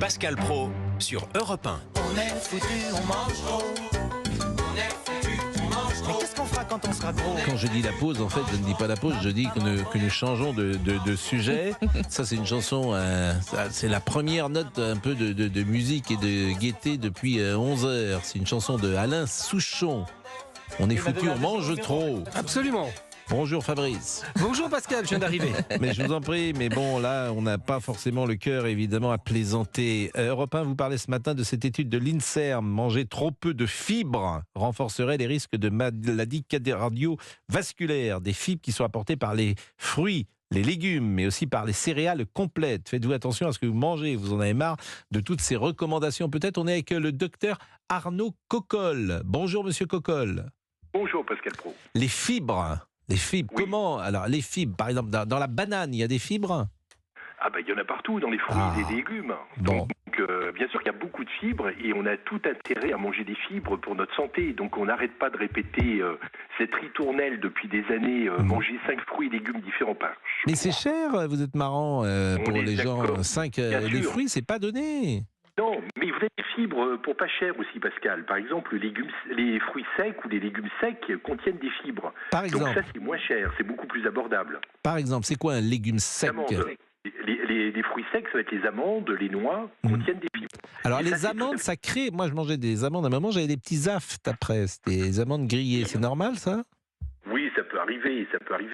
Pascal Praud sur Europe 1. On est foutu, on mange trop. On est foutu, on mange trop. Mais qu'est-ce qu'on fera quand on sera gros? Quand je dis la pause, en fait, je ne dis pas la pause, je dis que nous changeons de sujet. Ça, c'est une chanson, c'est la première note un peu de musique et de gaieté depuis 11 heures. C'est une chanson de Alain Souchon. On est foutu, on mange trop. Absolument. Bonjour Fabrice. Bonjour Pascal, je viens d'arriver. Mais je vous en prie, mais bon, là, on n'a pas forcément le cœur, évidemment, à plaisanter. Europe 1 vous parlait ce matin de cette étude de l'INSERM. Manger trop peu de fibres renforcerait les risques de maladies cardiovasculaires. Des fibres qui sont apportées par les fruits, les légumes, mais aussi par les céréales complètes. Faites-vous attention à ce que vous mangez, vous en avez marre de toutes ces recommandations. Peut-être on est avec le docteur Arnaud Cocolle. Bonjour Monsieur Cocolle. Bonjour Pascal Praud. Les fibres, Oui. comment? Alors les fibres, par exemple, dans la banane, il y a des fibres? Ah ben il y en a partout dans les fruits et les légumes. Bon. Donc bien sûr qu'il y a beaucoup de fibres et on a tout intérêt à manger des fibres pour notre santé. Donc on n'arrête pas de répéter cette ritournelle depuis des années, manger 5 fruits et légumes différents par jour. Mais c'est cher, vous êtes marrant pour est les gens. d'accord. 5 Bien les sûr. fruits, c'est pas donné. Non, mais vous avez des fibres pour pas cher aussi Pascal. Par exemple, les fruits secs ou les légumes secs contiennent des fibres. Par Donc exemple, ça c'est moins cher, c'est beaucoup plus abordable. c'est quoi un légume sec? Amandes. Les fruits secs, ça va être les amandes, les noix, contiennent des fibres. Alors Et ça, les c'est amandes, tout ça crée. Moi, je mangeais des amandes à un moment, j'avais des petits aftes après. C'était des amandes grillées. C'est normal, ça? Oui, ça peut arriver,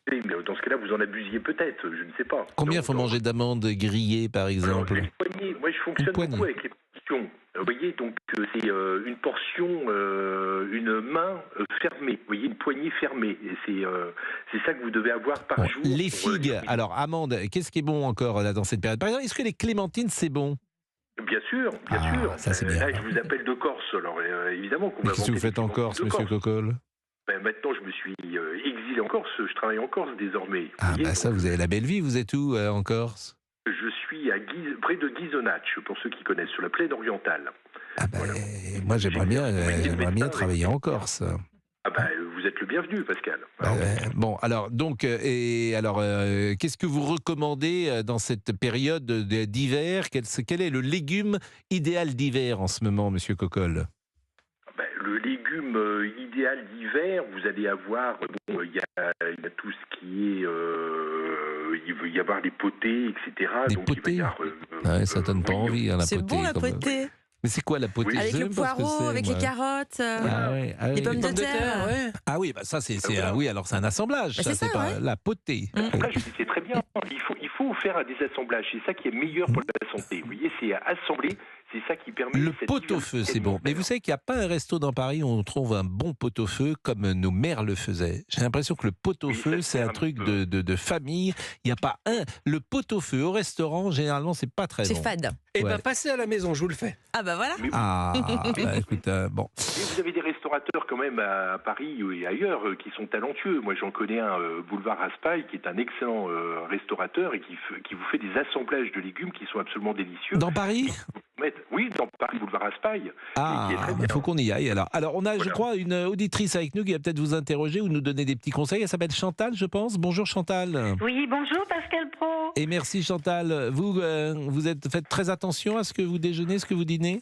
mais dans ce cas-là, vous en abusiez peut-être, je ne sais pas. Combien Donc, faut manger d'amandes grillées, par alors, exemple? une poignée. Moi, je fonctionne poignée. beaucoup avec les portions. Vous voyez, donc c'est une portion, une main fermée. Vous voyez, une poignée fermée. Et c'est ça que vous devez avoir par Bon, jour. les pour, figues, alors amandes, qu'est-ce qui est bon encore là dans cette période? Par exemple, est-ce que les clémentines, c'est bon? Bien sûr, bien Ah, sûr. ça, c'est bien. Là, je vous appelle de Corse, alors évidemment qu'on Mais va qu'est-ce que vous inventer faites en des Corse, clémentines Monsieur de Corse. Cocolle? Ben, maintenant, je me suis exilé en Corse. Je travaille en Corse désormais. Ah, voyez, bah ça, donc, vous avez la belle vie. Vous êtes où en Corse? je suis près de Ghisonaccia, pour ceux qui connaissent, sur la plaine orientale. Ah bah, Voilà. moi, j'aimerais bien médecin, travailler oui. en Corse. Ah ben, vous êtes le bienvenu, Pascal. Bah, bon, alors, donc, qu'est-ce que vous recommandez dans cette période d'hiver? Quel est le légume idéal d'hiver en ce moment, Monsieur Cocolle? Ben, le légume idéal d'hiver, vous allez avoir, il y a tout ce qui est, il va y avoir les potées, etc. Des Donc, il va potées? y avoir, Ouais, ça donne pas oui, envie, hein, la C'est potée. bon la quand même. potée. Mais c'est quoi la potée? Oui. Avec Je sais le même pas ce que poireau, c'est, avec moi. les carottes, Ah ouais, ah les oui. pommes de terre. ouais. Ah oui, bah ça c'est Voilà. oui, alors c'est un assemblage, Bah, ça c'est c'est ça, pas ouais. la potée. Après, c'est très bien. Il faut faire des assemblages. C'est ça qui est meilleur pour la santé. Vous voyez, c'est assembler. C'est ça qui permet. Le cette pot-au-feu, c'est bon. Mais vous savez qu'il n'y a pas un resto dans Paris où on trouve un bon pot-au-feu comme nos mères le faisaient. J'ai l'impression que le pot-au-feu, Oui, c'est un truc de famille. Il n'y a pas un. Le pot-au-feu au restaurant, généralement, c'est pas très C'est bon. fade. Eh Ouais. ben, passez à la maison, je vous le fais. Ah bah voilà. Mais oui. Ah, bah, écoute, bon. Et vous avez des restaurateurs quand même à Paris et ailleurs qui sont talentueux. Moi j'en connais un, boulevard Raspail, qui est un excellent restaurateur et qui vous fait des assemblages de légumes qui sont absolument délicieux. Dans Paris? Oui, dans Paris, boulevard Raspail. Ah, qui est très il bien. faut qu'on y aille alors. Alors, on a, je Voilà. crois, une auditrice avec nous qui va peut-être vous interroger ou nous donner des petits conseils. Elle s'appelle Chantal, je pense. Bonjour Chantal. Oui, bonjour Pascal Praud. Et merci Chantal. Vous faites très attention à ce que vous déjeunez, ce que vous dînez?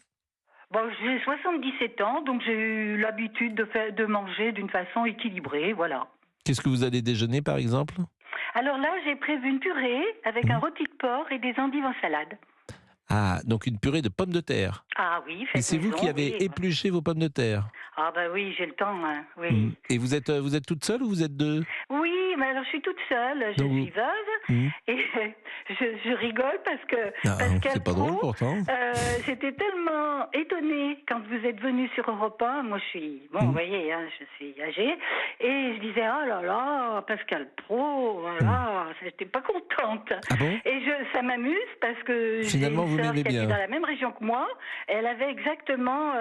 Bon, j'ai 77 ans, donc j'ai eu l'habitude de manger d'une façon équilibrée, voilà. Qu'est-ce que vous allez déjeuner par exemple? Alors là, j'ai prévu une purée avec un rôti de porc et des endives en salade. Ah, donc une purée de pommes de terre. Ah oui, Et faites c'est vous maison, qui avez oui. épluché vos pommes de terre. Ah bah oui, j'ai le temps, hein, oui. Et vous êtes toute seule ou vous êtes deux? Oui, mais alors je suis toute seule, je Donc vous- suis veuve, Hmm. et je rigole parce que Ah, Pascal c'est pas drôle Praud, pourtant. j'étais tellement étonnée quand vous êtes venu sur Europe 1. Moi, je suis, bon, vous voyez, hein, je suis âgée. Et je disais, oh là là, Pascal Praud, voilà, j'étais pas contente. Ah bon? Et ça m'amuse parce que Finalement, j'ai vous une sœur m'aimez qui bien. était dans la même région que moi. Et elle avait exactement...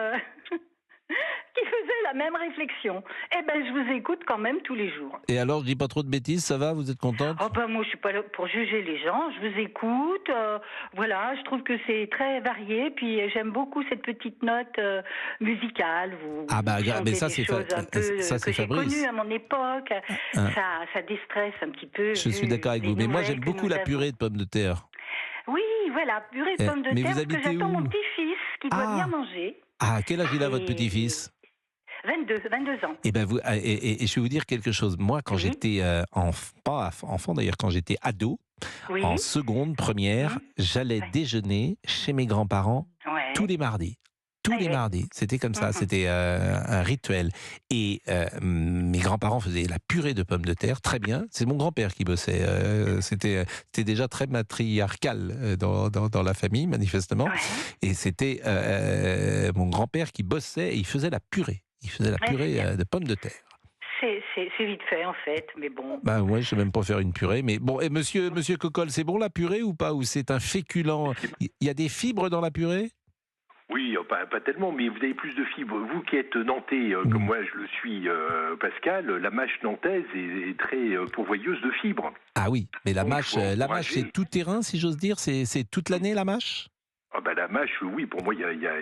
qui faisait la même réflexion. Eh ben, je vous écoute quand même tous les jours. Et alors, je dis pas trop de bêtises, ça va? Vous êtes contente? Oh ben moi je suis pas là pour juger les gens, je vous écoute, voilà, je trouve que c'est très varié, puis j'aime beaucoup cette petite note musicale. Vous Ah bah, chantez mais ça, des c'est choses un peu ça, c'est que j'ai Fabrice. connues à mon époque, Ah. ça déstresse un petit peu. Je suis d'accord avec vous. Mais moi, j'aime beaucoup la purée de pommes de terre. Oui, voilà, purée de pommes de mais terre, vous parce que habitez j'attends où? mon petit-fils qui doit bien manger. Ah, quel âge il a votre Et- petit-fils? 22 ans. Eh ben vous, et je vais vous dire quelque chose. Moi, quand Oui. j'étais pas enfant d'ailleurs, quand j'étais ado, Oui. en seconde, première, j'allais Ouais. déjeuner chez mes grands-parents Ouais. tous les mardis. Tous les Ouais. mardis, c'était comme ça, Mhm. c'était un rituel. Et mes grands-parents faisaient la purée de pommes de terre, très bien. C'est mon grand-père qui bossait. C'était déjà très matriarcal dans la famille, manifestement. Ouais. Et c'était mon grand-père qui bossait et il faisait la purée. Il faisait la Ouais, purée c'est bien. de pommes de terre. C'est vite fait en fait, mais bon. Ben ouais, je sais même pas faire une purée. Mais bon, et monsieur Cocolle, c'est bon la purée ou pas? Ou c'est un féculent? Il y a des fibres dans la purée? Oui, pas tellement, mais vous avez plus de fibres. Vous qui êtes nantais, comme moi je le suis, Pascal, la mâche nantaise est très pourvoyeuse de fibres. Ah oui, mais la Donc, mâche, faut la encourager. mâche, c'est tout terrain, si j'ose dire. C'est toute l'année la mâche. Ah bah la mâche, oui, pour moi, il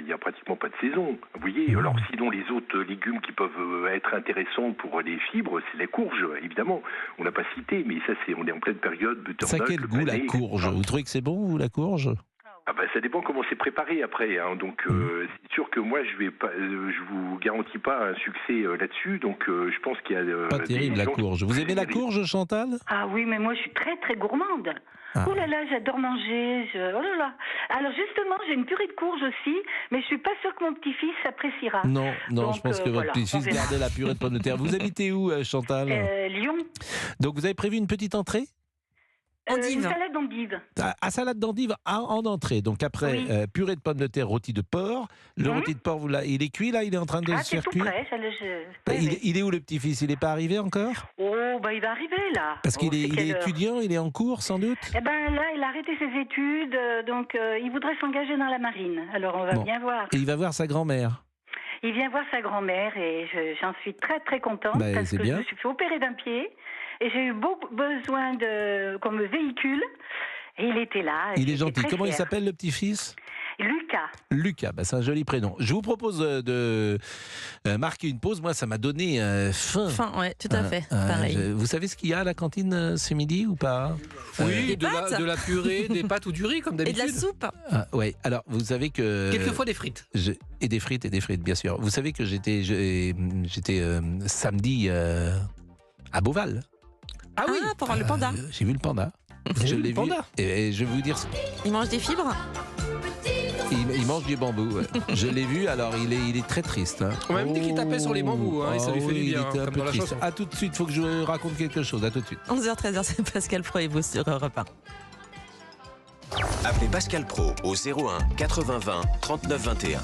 y a pratiquement pas de saison. Vous voyez, alors sinon, les autres légumes qui peuvent être intéressants pour les fibres, c'est la courge, évidemment. On n'a pas cité, mais ça, on est en pleine période, Ça a butternut, quel le goût la panais, courge? etc. Vous trouvez que c'est bon, vous, la courge? Ah bah ça dépend comment c'est préparé après, hein. Donc c'est sûr que moi je vais pas, je vous garantis pas un succès là-dessus. Donc je pense qu'il y a Pas terrible la gens qui- courge. Vous aimez la courge, Chantal? Ah oui, mais moi je suis très très gourmande. Ah. Oh là là, j'adore manger. Oh là là. Alors justement, j'ai une purée de courge aussi, mais je suis pas sûre que mon petit-fils appréciera. Non, Donc, je pense que votre voilà, petit-fils on verra. gardait la purée de pommes de terre. Vous habitez où, Chantal? Lyon, Donc vous avez prévu une petite entrée? une Endive. salade d'endive. Salade d'endive en entrée. Donc après, Oui. purée de pommes de terre, rôti de porc. Le rôti de porc, il est cuit là? Il est en train de Ah, se c'est faire tout cuire? prêt. Il est où le petit-fils? Il n'est pas arrivé encore? Oh, bah il va arriver là. Parce qu'il Oh, est, c'est il est quelle heure étudiant, il est en cours sans doute? Eh ben là, il a arrêté ses études, donc il voudrait s'engager dans la marine. Alors on va Bon. bien voir. Et il va voir sa grand-mère. Il vient voir sa grand-mère et j'en suis très très contente Ben, parce c'est que bien. je me suis fait opérer d'un pied et j'ai eu beaucoup besoin comme véhicule et il était là. Il est J'étais gentil. très Comment il fière. s'appelle le petit-fils? Lucas. Lucas, c'est un joli prénom. Je vous propose de marquer une pause. Moi, ça m'a donné faim. Enfin, ouais, tout à fait. Pareil. Vous savez ce qu'il y a à la cantine ce midi ou pas? Oui, Des de pâtes. de la purée, des pâtes ou du riz, comme Et de d'habitude. la soupe. Ouais. Alors, vous savez que Quelquefois des frites. et des frites, bien sûr. Vous savez que j'étais samedi à Beauval. Ah oui. Pour voir le panda. J'ai vu le panda. Vous avez Je vu l'ai le panda vu. Et je vais vous dire, Il mange des fibres. il mange du bambou. Ouais. Je l'ai vu. Alors, il est très triste. Hein. On m'a même dit qu'il tapait sur les bambous, hein, et ça lui fait du bien, Il était un comme peu dans la triste. chanson. À tout de suite. Il faut que je raconte quelque chose. À tout de suite. 11h, 13h, c'est Pascal Pro et vous sur Europe 1. Appelez Pascal Pro au 01 80 20 39 21.